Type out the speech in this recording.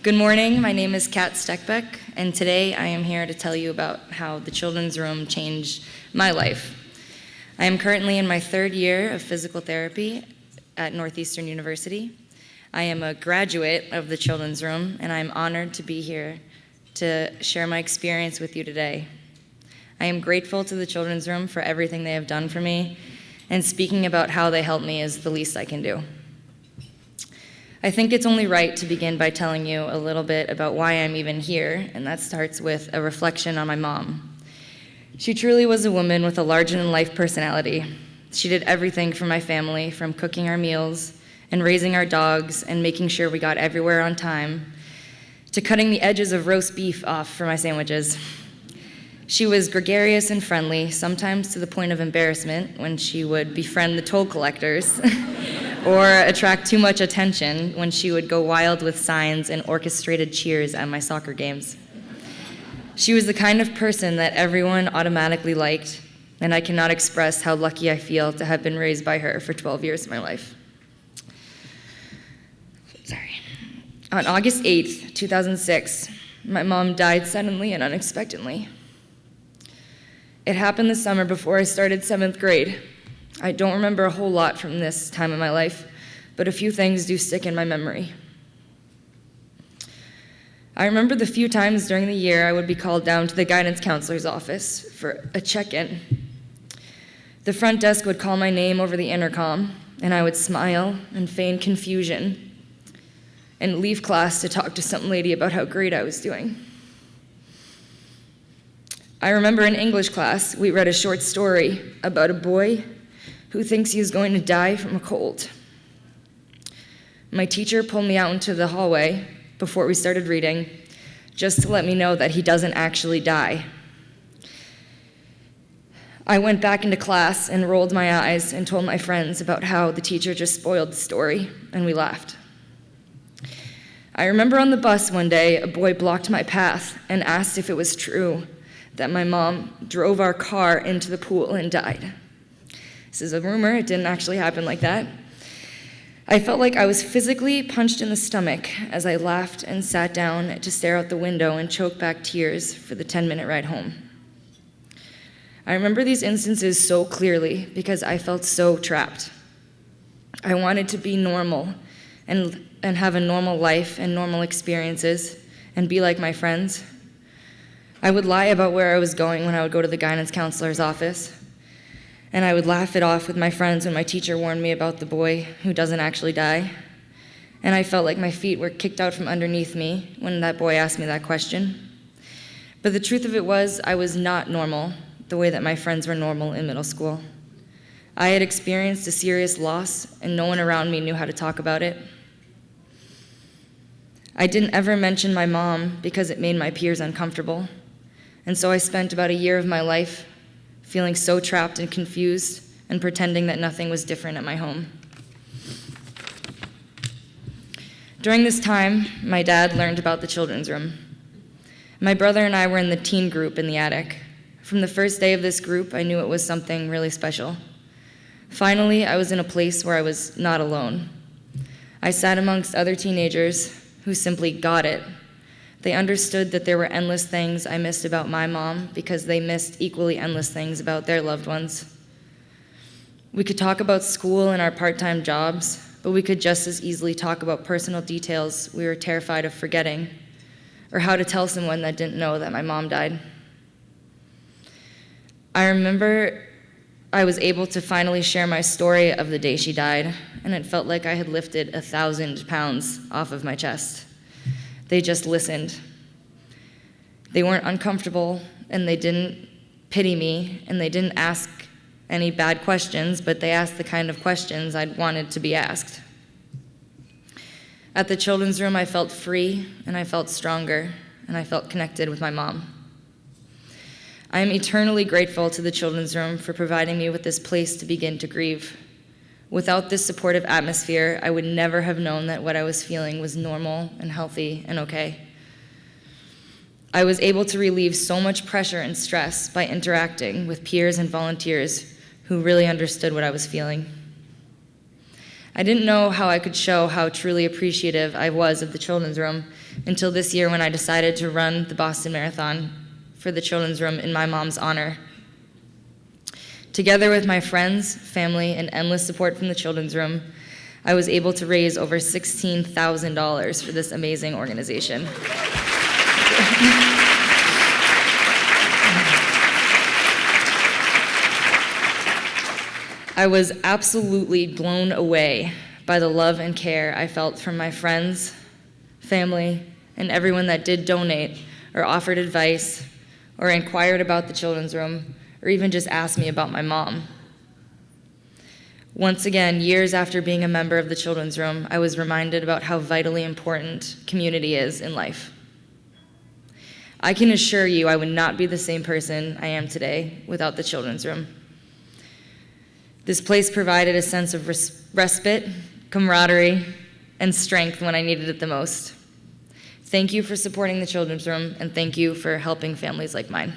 Good morning, my name is Kat Steckbeck, and today I am here to tell you about how the children's room changed my life. I am currently in my third year of physical therapy at Northeastern University. I am a graduate of the children's room, and I'm honored to be here to share my experience with you today. I am grateful to the children's room for everything they have done for me, and speaking about how they helped me is the least I can do. I think it's only right to begin by telling you a little bit about why I'm even here, and that starts with a reflection on my mom. She truly was a woman with a larger-than-life personality. She did everything for my family, from cooking our meals and raising our dogs and making sure we got everywhere on time, to cutting the edges of roast beef off for my sandwiches. She was gregarious and friendly, sometimes to the point of embarrassment when she would befriend the toll collectors or attract too much attention when she would go wild with signs and orchestrated cheers at my soccer games. She was the kind of person that everyone automatically liked, and I cannot express how lucky I feel to have been raised by her for 12 years of my life. On August 8th, 2006, my mom died suddenly and unexpectedly. It happened the summer before I started 7th grade. I don't remember a whole lot from this time in my life, but a few things do stick in my memory. I remember the few times during the year I would be called down to the guidance counselor's office for a check-in. The front desk would call my name over the intercom, and I would smile and feign confusion and leave class to talk to some lady about how great I was doing. I remember in English class, we read a short story about a boy who thinks he is going to die from a cold. My teacher pulled me out into the hallway before we started reading, just to let me know that he doesn't actually die. I went back into class and rolled my eyes and told my friends about how the teacher just spoiled the story, and we laughed. I remember on the bus one day, a boy blocked my path and asked if it was true that my mom drove our car into the pool and died. This is a rumor, it didn't actually happen like that. I felt like I was physically punched in the stomach as I laughed and sat down to stare out the window and choke back tears for the 10-minute ride home. I remember these instances so clearly because I felt so trapped. I wanted to be normal and have a normal life and normal experiences and be like my friends. I would lie about where I was going when I would go to the guidance counselor's office, and I would laugh it off with my friends when my teacher warned me about the boy who doesn't actually die. And I felt like my feet were kicked out from underneath me when that boy asked me that question. But the truth of it was, I was not normal the way that my friends were normal in middle school. I had experienced a serious loss, and no one around me knew how to talk about it. I didn't ever mention my mom because it made my peers uncomfortable. And so I spent about a year of my life feeling so trapped and confused and pretending that nothing was different at my home. During this time, my dad learned about the children's room. My brother and I were in the teen group in the attic. From the first day of this group, I knew it was something really special. Finally, I was in a place where I was not alone. I sat amongst other teenagers who simply got it. They understood that there were endless things I missed about my mom because they missed equally endless things about their loved ones. We could talk about school and our part-time jobs, but we could just as easily talk about personal details we were terrified of forgetting, or how to tell someone that didn't know that my mom died. I remember I was able to finally share my story of the day she died, and it felt like I had lifted 1,000 pounds off of my chest. They just listened. They weren't uncomfortable, and they didn't pity me, and they didn't ask any bad questions, but they asked the kind of questions I'd wanted to be asked. At the children's room, I felt free, and I felt stronger, and I felt connected with my mom. I am eternally grateful to the children's room for providing me with this place to begin to grieve. Without this supportive atmosphere, I would never have known that what I was feeling was normal and healthy and okay. I was able to relieve so much pressure and stress by interacting with peers and volunteers who really understood what I was feeling. I didn't know how I could show how truly appreciative I was of the Children's Room until this year when I decided to run the Boston Marathon for the Children's Room in my mom's honor. Together with my friends, family, and endless support from the Children's Room, I was able to raise over $16,000 for this amazing organization. I was absolutely blown away by the love and care I felt from my friends, family, and everyone that did donate or offered advice or inquired about the Children's Room or even just asked me about my mom. Once again, years after being a member of the Children's Room, I was reminded about how vitally important community is in life. I can assure you I would not be the same person I am today without the Children's Room. This place provided a sense of respite, camaraderie, and strength when I needed it the most. Thank you for supporting the Children's Room, and thank you for helping families like mine.